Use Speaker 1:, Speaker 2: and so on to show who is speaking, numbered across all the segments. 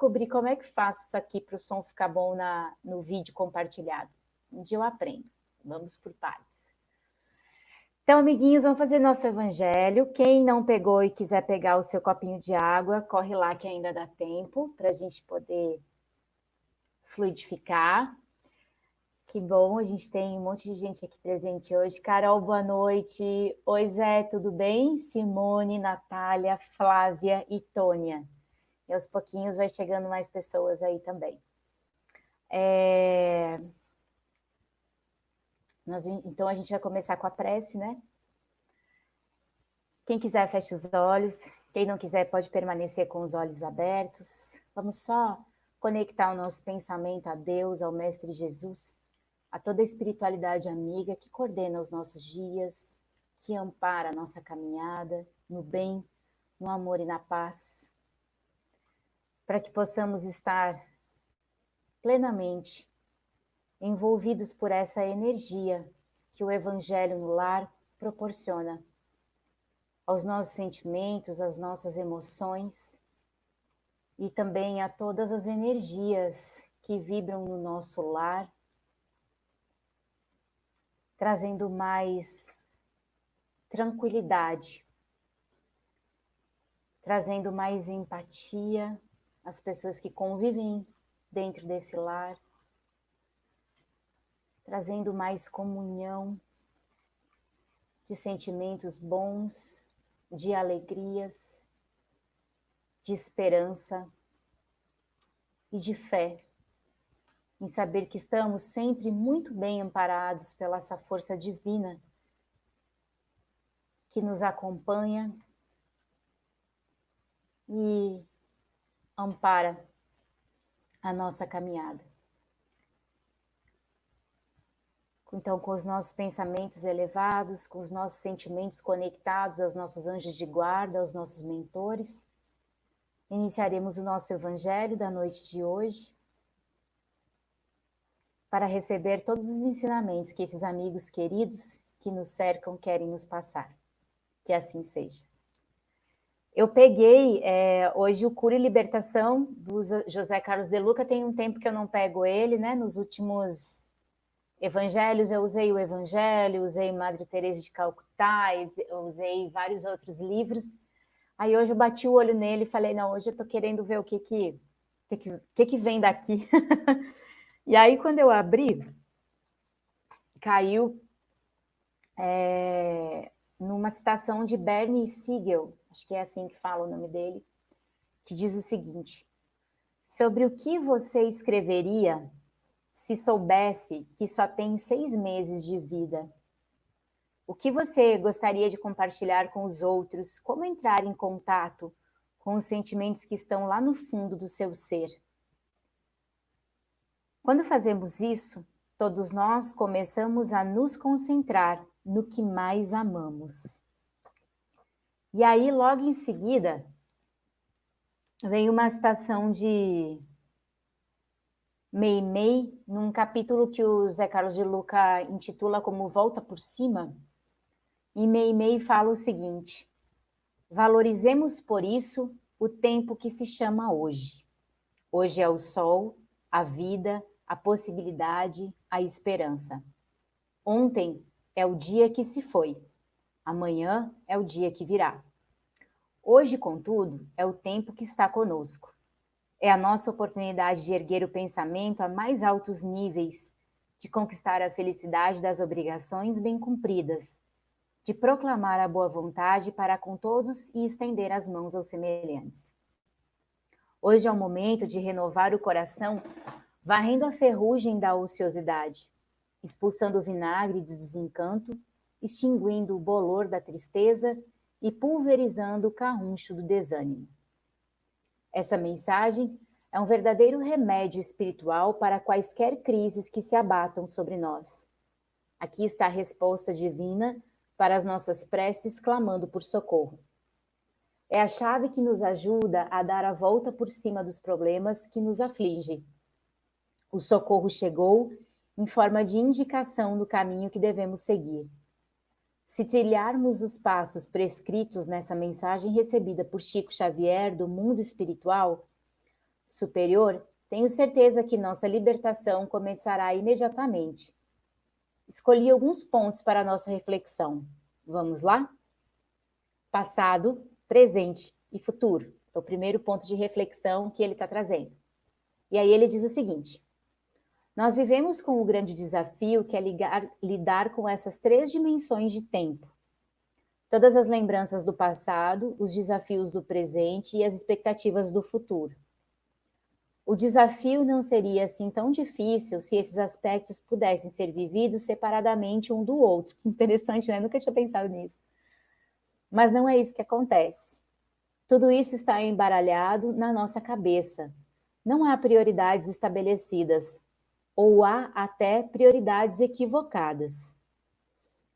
Speaker 1: descobrir como é que faço isso aqui para o som ficar bom no vídeo compartilhado. Um dia eu aprendo. Vamos por partes. Então, amiguinhos, vamos fazer nosso evangelho. Quem não pegou e quiser pegar o seu copinho de água, corre lá que ainda dá tempo para a gente poder fluidificar. Que bom, a gente tem um monte de gente aqui presente hoje. Carol, boa noite. Oi, Zé, tudo bem? Simone, Natália, Flávia e Tônia. E aos pouquinhos vai chegando mais pessoas aí também. Então, a gente vai começar com a prece, né? Quem quiser, feche os olhos. Quem não quiser, pode permanecer com os olhos abertos. Vamos só conectar o nosso pensamento a Deus, ao Mestre Jesus, a toda a espiritualidade amiga que coordena os nossos dias, que ampara a nossa caminhada no bem, no amor e na paz, para que possamos estar plenamente envolvidos por essa energia que o Evangelho no lar proporciona aos nossos sentimentos, às nossas emoções e também a todas as energias que vibram no nosso lar, trazendo mais tranquilidade, trazendo mais empatia às pessoas que convivem dentro desse lar, trazendo mais comunhão de sentimentos bons, de alegrias, de esperança e de fé, em saber que estamos sempre muito bem amparados pela essa força divina que nos acompanha e ampara a nossa caminhada. Então, com os nossos pensamentos elevados, com os nossos sentimentos conectados aos nossos anjos de guarda, aos nossos mentores, iniciaremos o nosso evangelho da noite de hoje para receber todos os ensinamentos que esses amigos queridos que nos cercam querem nos passar. Que assim seja. Eu peguei hoje o Cura e Libertação do José Carlos de Luca, tem um tempo que eu não pego ele, né? Nos últimos evangelhos eu usei o Evangelho, usei Madre Teresa de Calcutá, eu usei vários outros livros. Aí hoje eu bati o olho nele e falei, não, hoje eu tô querendo ver o que vem daqui. E aí quando eu abri, caiu numa citação de Bernie Siegel, acho que é assim que fala o nome dele, que diz o seguinte: sobre o que você escreveria se soubesse que só tem 6 meses de vida? O que você gostaria de compartilhar com os outros? Como entrar em contato com os sentimentos que estão lá no fundo do seu ser? Quando fazemos isso, todos nós começamos a nos concentrar no que mais amamos. E aí, logo em seguida, vem uma citação de Meimei, num capítulo que o Zé Carlos de Luca intitula como Volta por Cima, e Meimei fala o seguinte: valorizemos por isso o tempo que se chama hoje. Hoje é o sol, a vida, a possibilidade, a esperança. Ontem é o dia que se foi, amanhã é o dia que virá. Hoje, contudo, é o tempo que está conosco. É a nossa oportunidade de erguer o pensamento a mais altos níveis, de conquistar a felicidade das obrigações bem cumpridas, de proclamar a boa vontade para com todos e estender as mãos aos semelhantes. Hoje é o momento de renovar o coração, varrendo a ferrugem da ociosidade, expulsando o vinagre do desencanto, extinguindo o bolor da tristeza e pulverizando o carruncho do desânimo. Essa mensagem é um verdadeiro remédio espiritual para quaisquer crises que se abatam sobre nós. Aqui está a resposta divina para as nossas preces clamando por socorro. É a chave que nos ajuda a dar a volta por cima dos problemas que nos afligem. O socorro chegou em forma de indicação do caminho que devemos seguir. Se trilharmos os passos prescritos nessa mensagem recebida por Chico Xavier do mundo espiritual, superior, tenho certeza que nossa libertação começará imediatamente. Escolhi alguns pontos para a nossa reflexão. Vamos lá? Passado, presente e futuro. É o primeiro ponto de reflexão que ele está trazendo. E aí ele diz o seguinte: nós vivemos com o grande desafio que é lidar com essas 3 dimensões de tempo. Todas as lembranças do passado, os desafios do presente e as expectativas do futuro. O desafio não seria assim tão difícil se esses aspectos pudessem ser vividos separadamente um do outro. Que interessante, né? Eu nunca tinha pensado nisso. Mas não é isso que acontece. Tudo isso está embaralhado na nossa cabeça. Não há prioridades estabelecidas, ou há até prioridades equivocadas.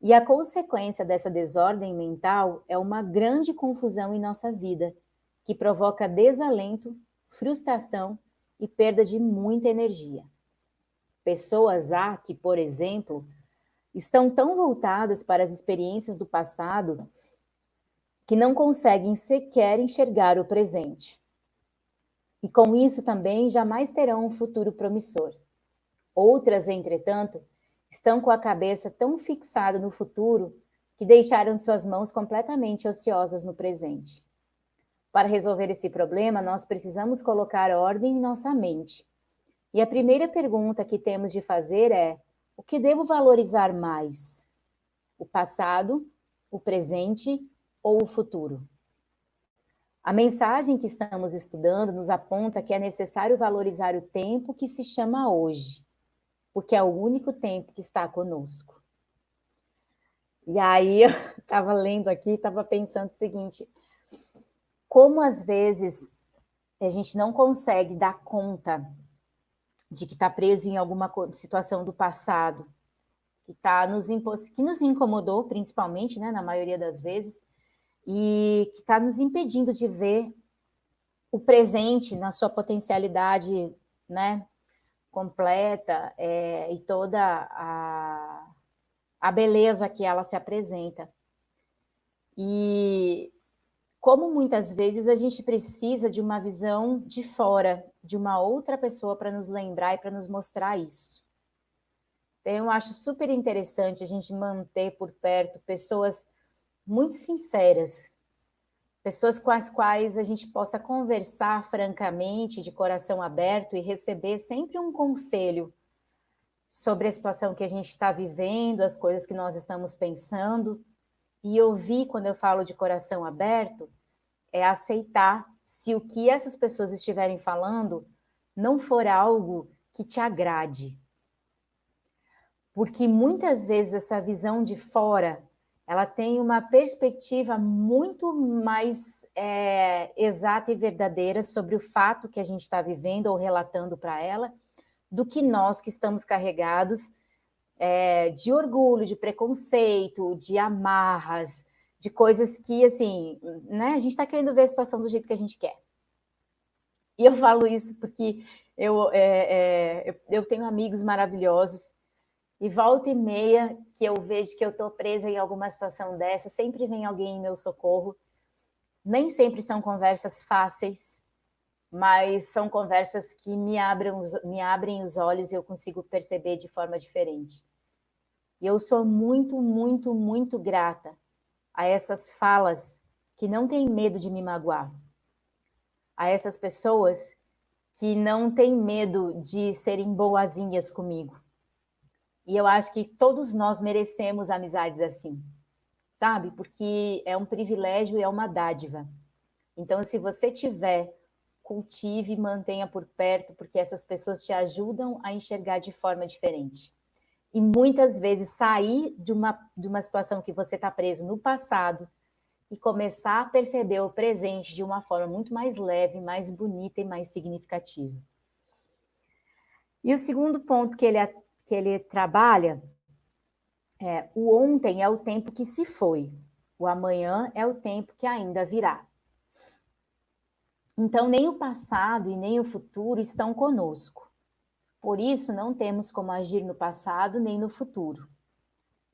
Speaker 1: E a consequência dessa desordem mental é uma grande confusão em nossa vida, que provoca desalento, frustração e perda de muita energia. Pessoas há que, por exemplo, estão tão voltadas para as experiências do passado que não conseguem sequer enxergar o presente. E com isso também jamais terão um futuro promissor. Outras, entretanto, estão com a cabeça tão fixada no futuro que deixaram suas mãos completamente ociosas no presente. Para resolver esse problema, nós precisamos colocar ordem em nossa mente. E a primeira pergunta que temos de fazer é: o que devo valorizar mais? O passado, o presente ou o futuro? A mensagem que estamos estudando nos aponta que é necessário valorizar o tempo que se chama hoje, porque é o único tempo que está conosco. E aí eu estava lendo aqui, estava pensando o seguinte: como às vezes a gente não consegue dar conta de que está preso em alguma situação do passado, que nos incomodou principalmente, né, na maioria das vezes, e que está nos impedindo de ver o presente na sua potencialidade, né, completa, e toda a beleza que ela se apresenta. E como muitas vezes a gente precisa de uma visão de fora, de uma outra pessoa para nos lembrar e para nos mostrar isso. Então, eu acho super interessante a gente manter por perto pessoas muito sinceras, pessoas com as quais a gente possa conversar francamente, de coração aberto e receber sempre um conselho sobre a situação que a gente está vivendo, as coisas que nós estamos pensando. E ouvir, quando eu falo de coração aberto, é aceitar se o que essas pessoas estiverem falando não for algo que te agrade. Porque muitas vezes essa visão de fora, ela tem uma perspectiva muito mais exata e verdadeira sobre o fato que a gente está vivendo ou relatando para ela, do que nós que estamos carregados de orgulho, de preconceito, de amarras, de coisas que, assim, né, a gente está querendo ver a situação do jeito que a gente quer. E eu falo isso porque eu tenho amigos maravilhosos e volta e meia que eu vejo que eu estou presa em alguma situação dessa, sempre vem alguém em meu socorro. Nem sempre são conversas fáceis, mas são conversas que me abrem os olhos e eu consigo perceber de forma diferente. E eu sou muito, muito, muito grata a essas falas que não têm medo de me magoar, a essas pessoas que não têm medo de serem boazinhas comigo. E eu acho que todos nós merecemos amizades assim, sabe? Porque é um privilégio e é uma dádiva. Então, se você tiver, cultive e mantenha por perto, porque essas pessoas te ajudam a enxergar de forma diferente. E muitas vezes sair de uma situação que você está preso no passado e começar a perceber o presente de uma forma muito mais leve, mais bonita e mais significativa. E o segundo ponto que ele trabalha o ontem é o tempo que se foi, o amanhã é o tempo que ainda virá. Então, nem o passado e nem o futuro estão conosco. Por isso, não temos como agir no passado nem no futuro.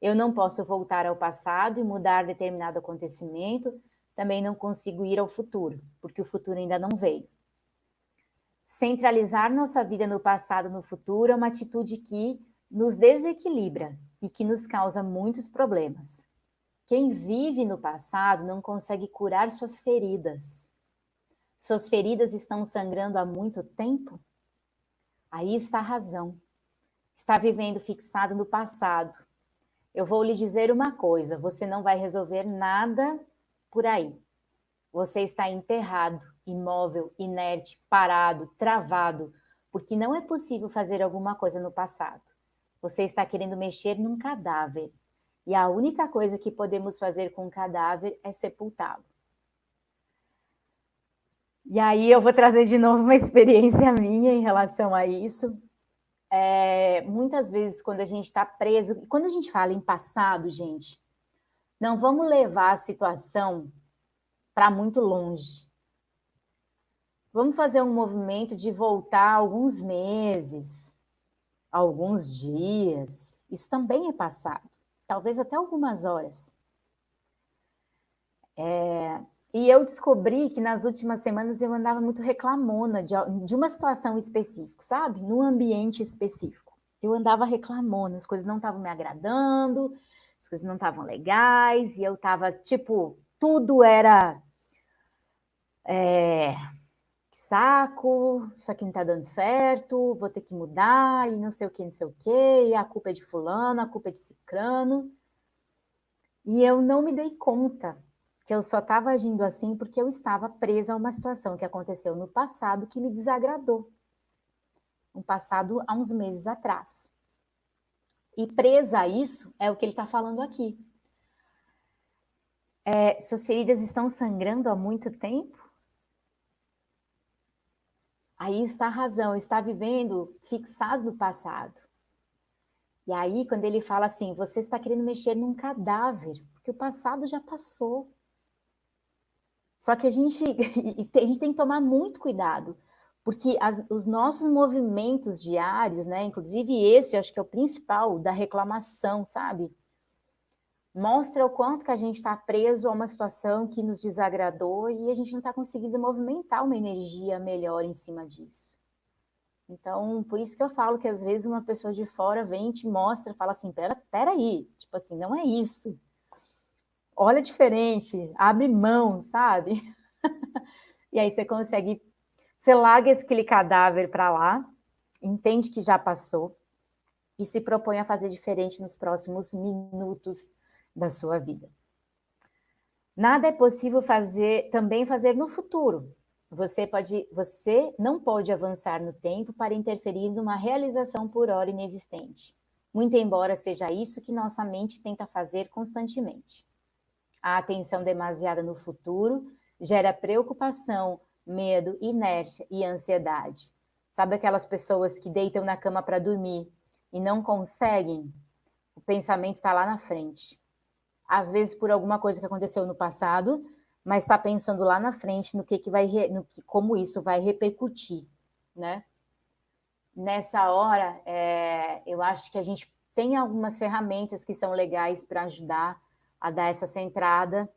Speaker 1: Eu não posso voltar ao passado e mudar determinado acontecimento, também não consigo ir ao futuro, porque o futuro ainda não veio. Centralizar nossa vida no passado e no futuro é uma atitude que nos desequilibra e que nos causa muitos problemas. Quem vive no passado não consegue curar suas feridas. Suas feridas estão sangrando há muito tempo? Aí está a razão. Está vivendo fixado no passado. Eu vou lhe dizer uma coisa, você não vai resolver nada por aí. Você está enterrado, imóvel, inerte, parado, travado, porque não é possível fazer alguma coisa no passado. Você está querendo mexer num cadáver. E a única coisa que podemos fazer com o cadáver é sepultá-lo. E aí eu vou trazer de novo uma experiência minha em relação a isso. Muitas vezes quando a gente está preso, quando a gente fala em passado, gente, não vamos levar a situação para muito longe. Vamos fazer um movimento de voltar alguns meses, alguns dias. Isso também é passado, talvez até algumas horas. E eu descobri que nas últimas semanas eu andava muito reclamona de uma situação específica, sabe? Num ambiente específico. Eu andava reclamona, as coisas não estavam me agradando, as coisas não estavam legais, e eu estava, tipo, tudo era... que saco, isso aqui não está dando certo, vou ter que mudar, e não sei o quê, e a culpa é de fulano, a culpa é de cicrano. E eu não me dei conta que eu só estava agindo assim porque eu estava presa a uma situação que aconteceu no passado que me desagradou. Um passado há uns meses atrás. E presa a isso é o que ele está falando aqui. Suas feridas estão sangrando há muito tempo? Aí está a razão, está vivendo fixado no passado. E aí, quando ele fala assim, você está querendo mexer num cadáver, porque o passado já passou. Só que a gente tem que tomar muito cuidado, porque os nossos movimentos diários, né, inclusive esse, eu acho que é o principal, da reclamação, sabe? Mostra o quanto que a gente está preso a uma situação que nos desagradou e a gente não está conseguindo movimentar uma energia melhor em cima disso. Então, por isso que eu falo que às vezes uma pessoa de fora vem e te mostra, fala assim, peraí, tipo assim, não é isso. Olha diferente, abre mão, sabe? E aí você consegue, você larga aquele cadáver para lá, entende que já passou e se propõe a fazer diferente nos próximos minutos da sua vida. Nada é possível também fazer no futuro. Você não pode avançar no tempo para interferir numa realização por hora inexistente, muito embora seja isso que nossa mente tenta fazer constantemente. A atenção demasiada no futuro gera preocupação, medo, inércia e ansiedade. Sabe aquelas pessoas que deitam na cama para dormir e não conseguem? O pensamento está lá na frente. Às vezes por alguma coisa que aconteceu no passado, mas está pensando lá na frente no que vai, como isso vai repercutir, né? Nessa hora, eu acho que a gente tem algumas ferramentas que são legais para ajudar a dar essa centrada.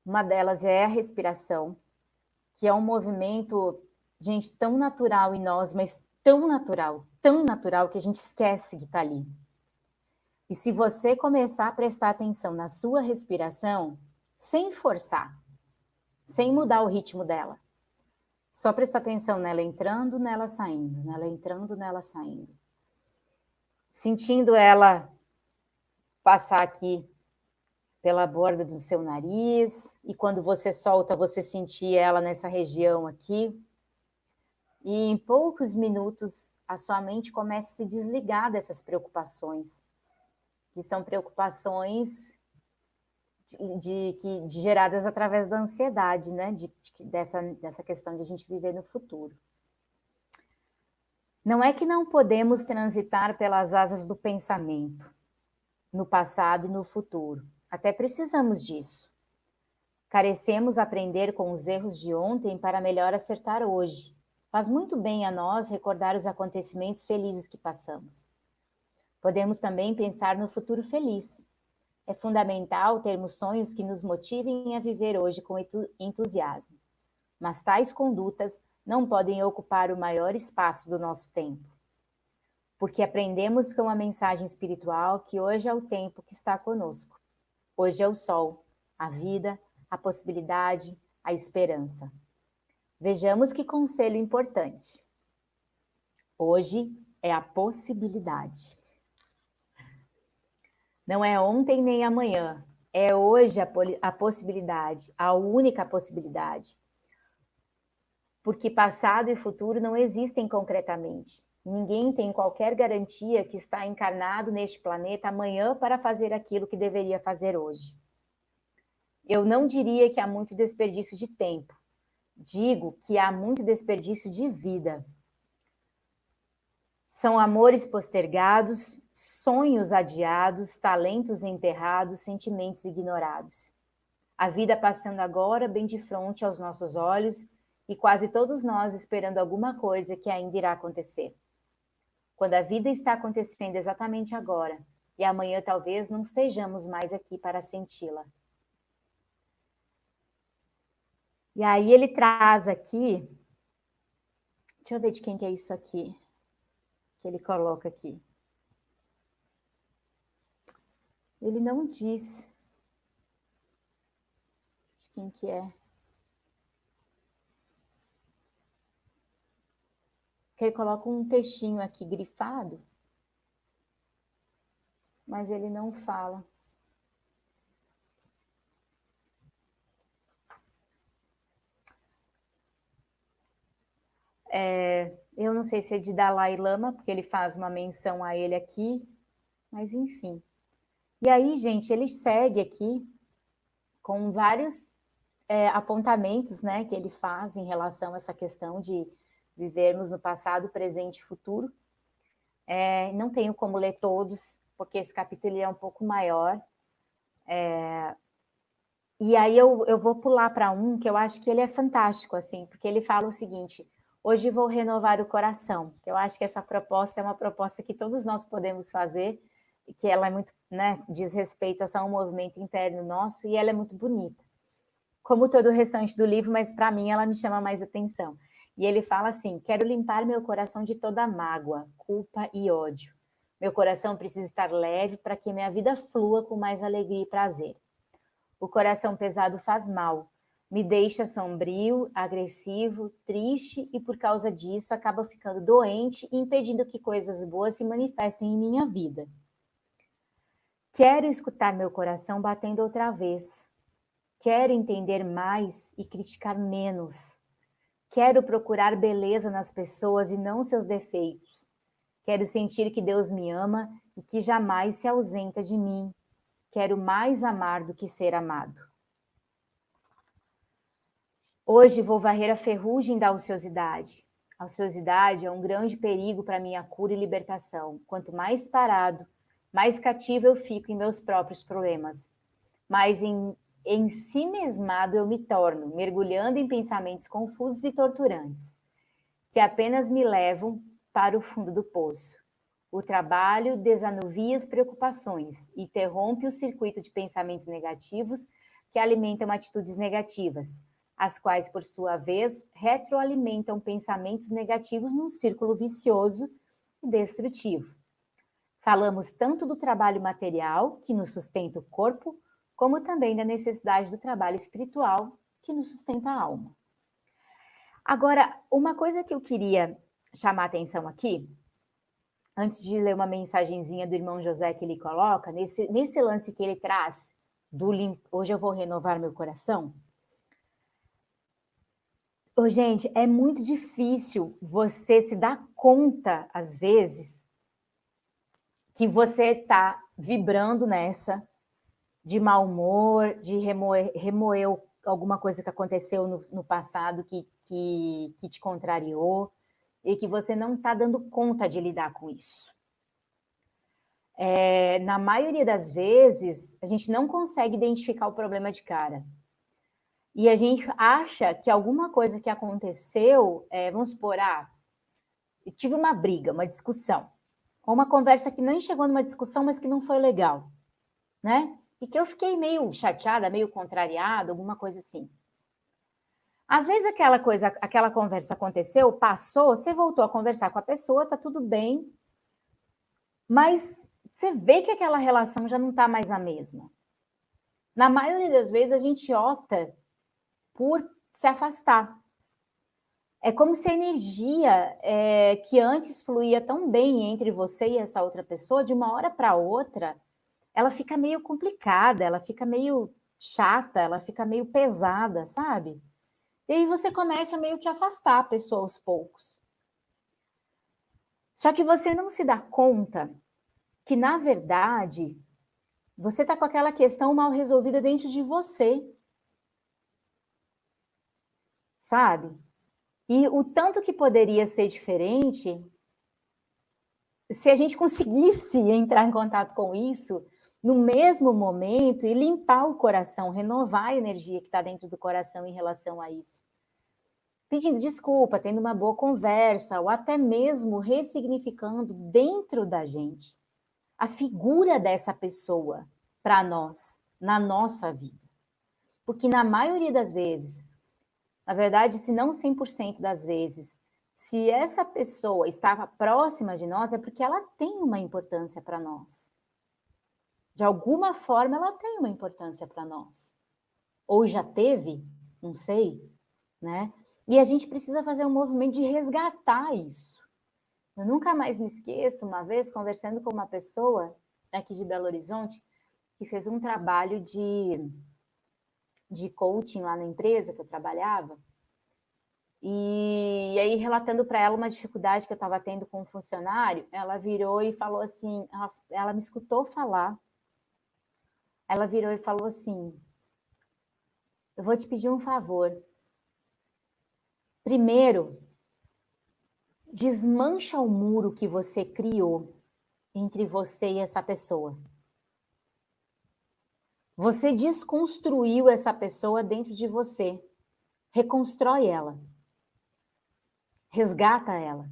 Speaker 1: Uma delas é a respiração, que é um movimento, gente, tão natural em nós, mas tão natural que a gente esquece que está ali. E se você começar a prestar atenção na sua respiração, sem forçar, sem mudar o ritmo dela, só prestar atenção nela entrando, nela saindo, nela entrando, nela saindo. Sentindo ela passar aqui pela borda do seu nariz, e quando você solta, você sentir ela nessa região aqui. E em poucos minutos, a sua mente começa a se desligar dessas preocupações, que são preocupações geradas através da ansiedade, né? Dessa questão de a gente viver no futuro. Não é que não podemos transitar pelas asas do pensamento, no passado e no futuro. Até precisamos disso. Carecemos aprender com os erros de ontem para melhor acertar hoje. Faz muito bem a nós recordar os acontecimentos felizes que passamos. Podemos também pensar no futuro feliz. É fundamental termos sonhos que nos motivem a viver hoje com entusiasmo. Mas tais condutas não podem ocupar o maior espaço do nosso tempo. Porque aprendemos com a mensagem espiritual que hoje é o tempo que está conosco. Hoje é o sol, a vida, a possibilidade, a esperança. Vejamos que conselho importante. Hoje é a possibilidade. Não é ontem nem amanhã, é hoje a possibilidade, a única possibilidade. Porque passado e futuro não existem concretamente. Ninguém tem qualquer garantia que está encarnado neste planeta amanhã para fazer aquilo que deveria fazer hoje. Eu não diria que há muito desperdício de tempo. Digo que há muito desperdício de vida. São amores postergados, sonhos adiados, talentos enterrados, sentimentos ignorados. A vida passando agora bem de frente aos nossos olhos e quase todos nós esperando alguma coisa que ainda irá acontecer. Quando a vida está acontecendo exatamente agora e amanhã talvez não estejamos mais aqui para senti-la. E aí ele traz aqui, deixa eu ver de quem que é isso aqui, que ele coloca aqui. Ele não diz de quem que é. Que ele coloca um textinho aqui grifado, mas ele não fala. Eu não sei se é de Dalai Lama, porque ele faz uma menção a ele aqui, mas enfim. E aí, gente, ele segue aqui com vários apontamentos, né, que ele faz em relação a essa questão de vivermos no passado, presente e futuro. Não tenho como ler todos, porque esse capítulo é um pouco maior. E aí eu vou pular para um que eu acho que ele é fantástico, assim, porque ele fala o seguinte: hoje vou renovar o coração. Eu acho que essa proposta é uma proposta que todos nós podemos fazer, que ela é muito, né, diz respeito a só um movimento interno nosso, e ela é muito bonita. Como todo o restante do livro, mas para mim ela me chama mais atenção. E ele fala assim: quero limpar meu coração de toda mágoa, culpa e ódio. Meu coração precisa estar leve para que minha vida flua com mais alegria e prazer. O coração pesado faz mal, me deixa sombrio, agressivo, triste e por causa disso acaba ficando doente e impedindo que coisas boas se manifestem em minha vida. Quero escutar meu coração batendo outra vez. Quero entender mais e criticar menos. Quero procurar beleza nas pessoas e não seus defeitos. Quero sentir que Deus me ama e que jamais se ausenta de mim. Quero mais amar do que ser amado. Hoje vou varrer a ferrugem da ociosidade. A ociosidade é um grande perigo para minha cura e libertação. Quanto mais parado, mais cativo eu fico em meus próprios problemas. Mais em si mesmado eu me torno, mergulhando em pensamentos confusos e torturantes, que apenas me levam para o fundo do poço. O trabalho desanuvia as preocupações, interrompe o circuito de pensamentos negativos que alimentam atitudes negativas, as quais, por sua vez, retroalimentam pensamentos negativos num círculo vicioso e destrutivo. Falamos tanto do trabalho material, que nos sustenta o corpo, como também da necessidade do trabalho espiritual, que nos sustenta a alma. Agora, uma coisa que eu queria chamar a atenção aqui, antes de ler uma mensagenzinha do irmão José que ele coloca, nesse lance que ele traz, hoje eu vou renovar meu coração. Gente, é muito difícil você se dar conta, às vezes, que você está vibrando nessa, de mau humor, de remoer alguma coisa que aconteceu no passado que te contrariou, e que você não está dando conta de lidar com isso. Na maioria das vezes, a gente não consegue identificar o problema de cara. E a gente acha que alguma coisa que aconteceu, vamos supor, eu tive uma briga, uma discussão, ou uma conversa que nem chegou numa discussão, mas que não foi legal, né? E que eu fiquei meio chateada, meio contrariada, alguma coisa assim. Às vezes aquela conversa aconteceu, passou, você voltou a conversar com a pessoa, tá tudo bem, mas você vê que aquela relação já não tá mais a mesma. Na maioria das vezes a gente opta por se afastar. É como se a energia que antes fluía tão bem entre você e essa outra pessoa, de uma hora para outra, ela fica meio complicada, ela fica meio chata, ela fica meio pesada, sabe? E aí você começa meio que a afastar a pessoa aos poucos. Só que você não se dá conta que, na verdade, você está com aquela questão mal resolvida dentro de você. Sabe? E o tanto que poderia ser diferente se a gente conseguisse entrar em contato com isso no mesmo momento e limpar o coração, renovar a energia que está dentro do coração em relação a isso. Pedindo desculpa, tendo uma boa conversa, ou até mesmo ressignificando dentro da gente a figura dessa pessoa para nós, na nossa vida. Porque na maioria das vezes, na verdade, se não 100% das vezes, se essa pessoa estava próxima de nós, é porque ela tem uma importância para nós. De alguma forma, ela tem uma importância para nós. Ou já teve, não sei, né? E a gente precisa fazer um movimento de resgatar isso. Eu nunca mais me esqueço, uma vez, conversando com uma pessoa aqui de Belo Horizonte, que fez um trabalho de coaching lá na empresa que eu trabalhava, e aí, relatando para ela uma dificuldade que eu estava tendo com um funcionário, ela virou e falou assim, ela me escutou falar, ela virou e falou assim, eu vou te pedir um favor. Primeiro, desmancha o muro que você criou entre você e essa pessoa. Você desconstruiu essa pessoa dentro de você. Reconstrói ela. Resgata ela.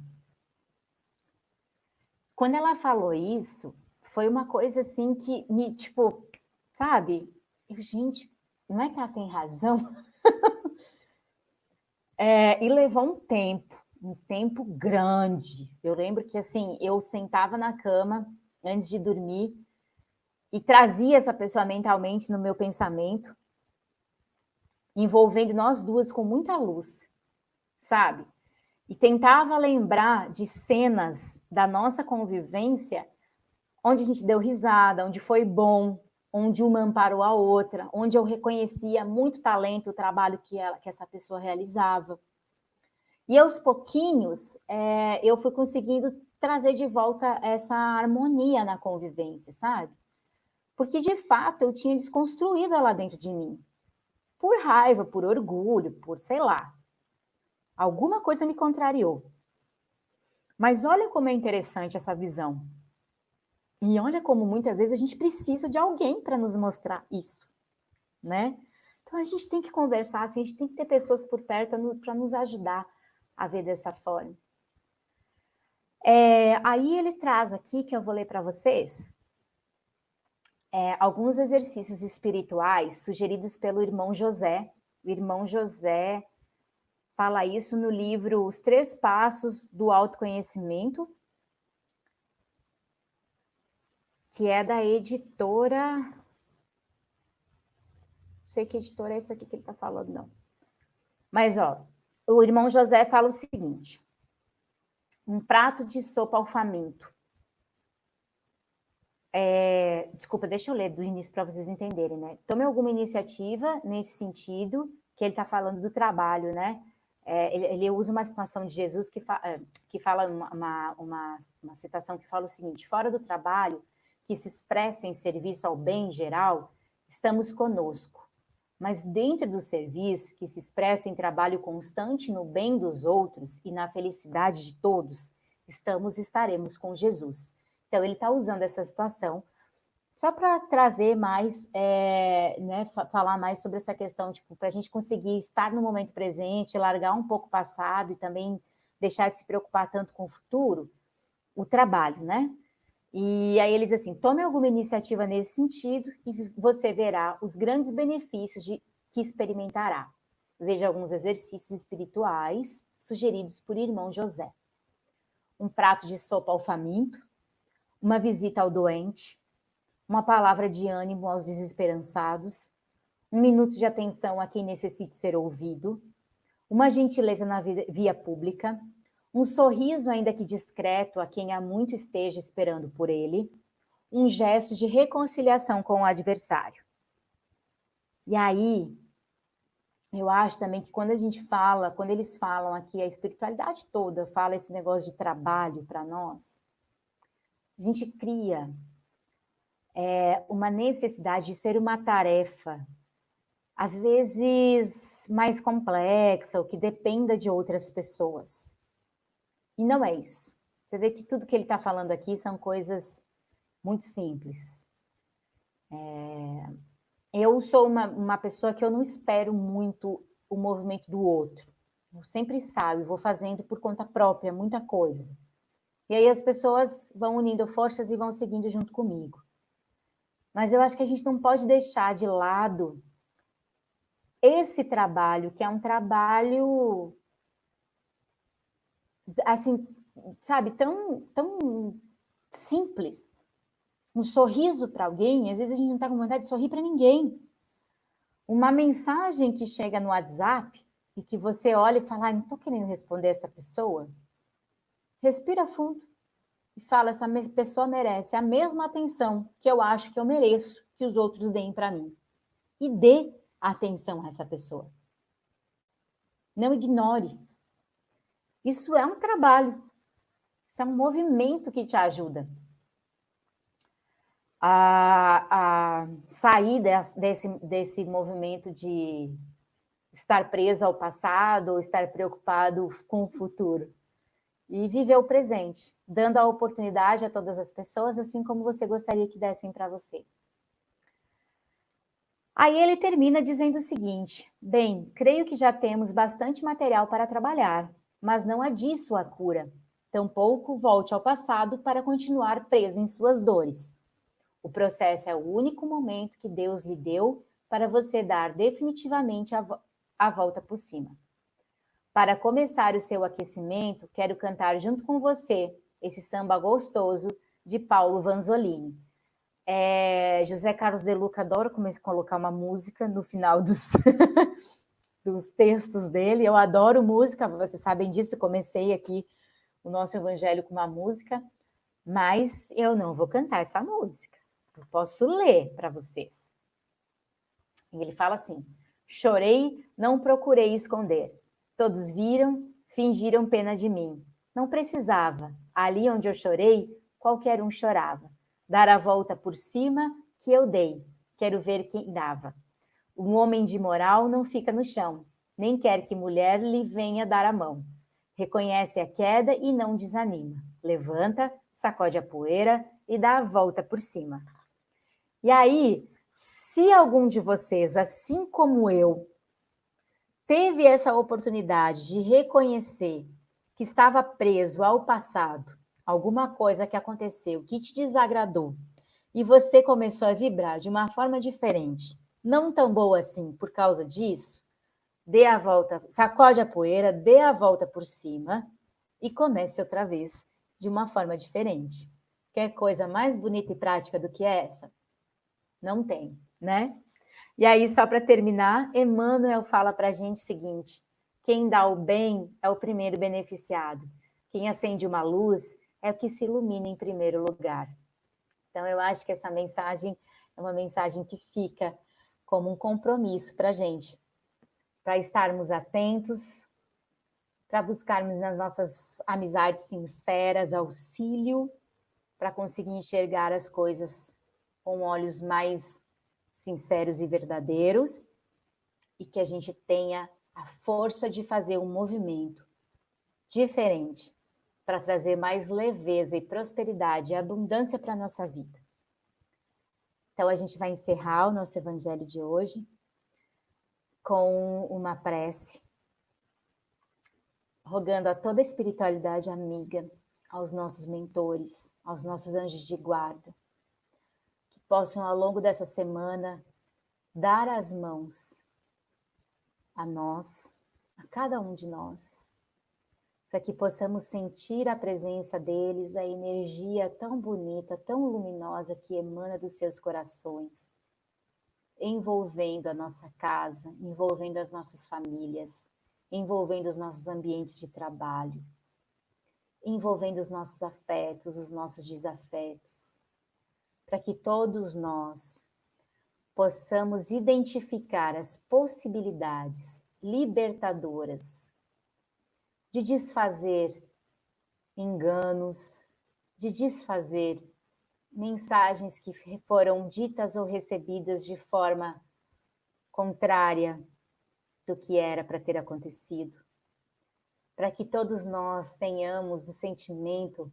Speaker 1: Quando ela falou isso, foi uma coisa assim que me, tipo, sabe? Gente, não é que ela tem razão? E levou um tempo grande. Eu lembro que, assim, eu sentava na cama antes de dormir e trazia essa pessoa mentalmente no meu pensamento, envolvendo nós duas com muita luz, sabe? E tentava lembrar de cenas da nossa convivência onde a gente deu risada, onde foi bom, onde uma amparou a outra, onde eu reconhecia muito talento, o trabalho que essa pessoa realizava. E aos pouquinhos, eu fui conseguindo trazer de volta essa harmonia na convivência, sabe? Porque, de fato, eu tinha desconstruído ela dentro de mim. Por raiva, por orgulho, por sei lá. Alguma coisa me contrariou. Mas olha como é interessante essa visão. E olha como muitas vezes a gente precisa de alguém para nos mostrar isso, né? Então a gente tem que conversar, assim, a gente tem que ter pessoas por perto para nos ajudar a ver dessa forma. Aí ele traz aqui, que eu vou ler para vocês, alguns exercícios espirituais sugeridos pelo irmão José. O irmão José fala isso no livro Os 3 Passos do Autoconhecimento, que é da editora... Não sei que editora é isso aqui que ele está falando, não. Mas, ó, o irmão José fala o seguinte: um prato de sopa ao faminto. Desculpa, deixa eu ler do início para vocês entenderem, né? Tome alguma iniciativa nesse sentido, que ele está falando do trabalho, né? Ele usa uma situação de Jesus que fala uma citação que fala o seguinte: fora do trabalho, que se expressa em serviço ao bem geral, estamos conosco. Mas dentro do serviço, que se expressa em trabalho constante no bem dos outros e na felicidade de todos, estaremos com Jesus. Então, ele está usando essa situação só para trazer mais, né, falar mais sobre essa questão, tipo, para a gente conseguir estar no momento presente, largar um pouco o passado e também deixar de se preocupar tanto com o futuro, o trabalho, né? E aí ele diz assim, tome alguma iniciativa nesse sentido e você verá os grandes benefícios que experimentará. veja alguns exercícios espirituais sugeridos por irmão José. Um prato de sopa ao faminto, uma visita ao doente, uma palavra de ânimo aos desesperançados, um minuto de atenção a quem necessite ser ouvido, uma gentileza na via pública, um sorriso ainda que discreto a quem há muito esteja esperando por ele, um gesto de reconciliação com o adversário. E aí, eu acho também que quando eles falam aqui, a espiritualidade toda fala esse negócio de trabalho para nós, a gente cria uma necessidade de ser uma tarefa, às vezes mais complexa, ou que dependa de outras pessoas. E não é isso. Você vê que tudo que ele está falando aqui são coisas muito simples. Eu sou uma pessoa que eu não espero muito o movimento do outro. Eu sempre saio, vou fazendo por conta própria muita coisa. E aí as pessoas vão unindo forças e vão seguindo junto comigo. Mas eu acho que a gente não pode deixar de lado esse trabalho, que é um trabalho, assim, sabe, tão simples. Um sorriso para alguém, às vezes a gente não está com vontade de sorrir para ninguém. Uma mensagem que chega no WhatsApp e que você olha e fala, não estou querendo responder essa pessoa. Respira fundo e fala, essa pessoa merece a mesma atenção que eu acho que eu mereço que os outros deem para mim. E dê atenção a essa pessoa. Não ignore. Isso é um trabalho. Isso é um movimento que te ajuda a sair desse movimento de estar preso ao passado ou estar preocupado com o futuro. E viver o presente, dando a oportunidade a todas as pessoas, assim como você gostaria que dessem para você. Aí ele termina dizendo o seguinte, bem, creio que já temos bastante material para trabalhar, mas não é disso a cura. Tampouco volte ao passado para continuar preso em suas dores. O processo é o único momento que Deus lhe deu para você dar definitivamente a volta por cima. Para começar o seu aquecimento, quero cantar junto com você esse samba gostoso de Paulo Vanzolini. José Carlos de Luca adora colocar uma música no final dos textos dele. Eu adoro música, vocês sabem disso, comecei aqui o nosso evangelho com uma música, mas eu não vou cantar essa música. Eu posso ler para vocês. E ele fala assim, chorei, não procurei esconder. Todos viram, fingiram pena de mim. Não precisava. Ali onde eu chorei, qualquer um chorava. Dar a volta por cima que eu dei. Quero ver quem dava. Um homem de moral não fica no chão, nem quer que mulher lhe venha dar a mão. Reconhece a queda e não desanima. Levanta, sacode a poeira e dá a volta por cima. E aí, se algum de vocês, assim como eu, teve essa oportunidade de reconhecer que estava preso ao passado, alguma coisa que aconteceu, que te desagradou, e você começou a vibrar de uma forma diferente, não tão boa assim por causa disso, dê a volta, sacode a poeira, dê a volta por cima e comece outra vez de uma forma diferente. Quer coisa mais bonita e prática do que essa? Não tem, né? E aí, só para terminar, Emmanuel fala para a gente o seguinte, quem dá o bem é o primeiro beneficiado. Quem acende uma luz é o que se ilumina em primeiro lugar. Então, eu acho que essa mensagem é uma mensagem que fica como um compromisso para a gente, para estarmos atentos, para buscarmos nas nossas amizades sinceras auxílio, para conseguir enxergar as coisas com olhos mais sinceros e verdadeiros, e que a gente tenha a força de fazer um movimento diferente para trazer mais leveza e prosperidade e abundância para a nossa vida. Então, a gente vai encerrar o nosso evangelho de hoje com uma prece, rogando a toda a espiritualidade amiga, aos nossos mentores, aos nossos anjos de guarda, possam, ao longo dessa semana, dar as mãos a nós, a cada um de nós, para que possamos sentir a presença deles, a energia tão bonita, tão luminosa que emana dos seus corações, envolvendo a nossa casa, envolvendo as nossas famílias, envolvendo os nossos ambientes de trabalho, envolvendo os nossos afetos, os nossos desafetos, para que todos nós possamos identificar as possibilidades libertadoras de desfazer enganos, de desfazer mensagens que foram ditas ou recebidas de forma contrária do que era para ter acontecido, para que todos nós tenhamos o sentimento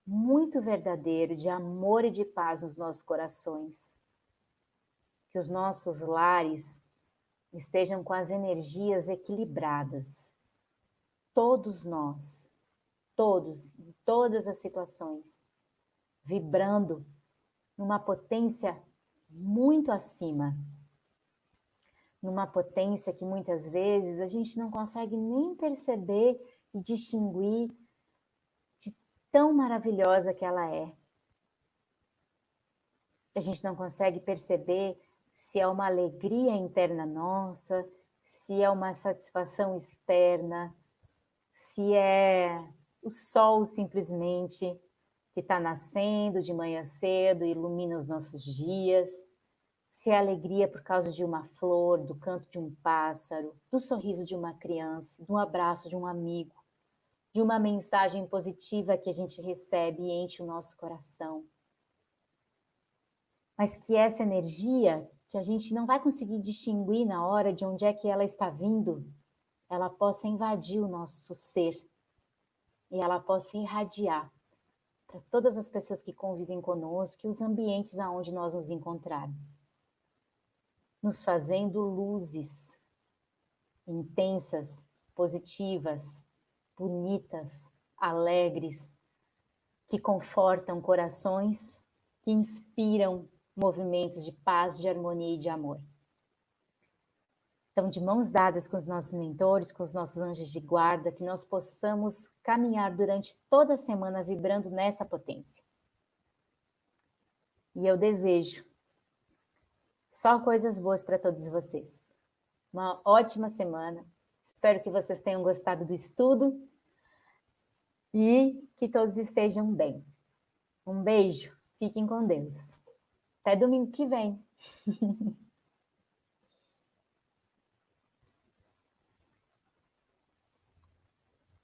Speaker 1: muito verdadeiro de amor e de paz nos nossos corações, que os nossos lares estejam com as energias equilibradas, todos nós, todos, em todas as situações, vibrando numa potência muito acima, numa potência que muitas vezes a gente não consegue nem perceber e distinguir de tão maravilhosa que ela é. A gente não consegue perceber se é uma alegria interna nossa, se é uma satisfação externa, se é o sol simplesmente que está nascendo de manhã cedo e ilumina os nossos dias, se é alegria por causa de uma flor, do canto de um pássaro, do sorriso de uma criança, do abraço de um amigo, de uma mensagem positiva que a gente recebe e enche o nosso coração. Mas que essa energia, que a gente não vai conseguir distinguir na hora de onde é que ela está vindo, ela possa invadir o nosso ser e ela possa irradiar para todas as pessoas que convivem conosco e os ambientes aonde nós nos encontrarmos, nos fazendo luzes intensas, positivas, bonitas, alegres, que confortam corações, que inspiram movimentos de paz, de harmonia e de amor. Então, de mãos dadas com os nossos mentores, com os nossos anjos de guarda, que nós possamos caminhar durante toda a semana vibrando nessa potência. E eu desejo só coisas boas para todos vocês. Uma ótima semana. Espero que vocês tenham gostado do estudo e que todos estejam bem. Um beijo. Fiquem com Deus. Até domingo que vem.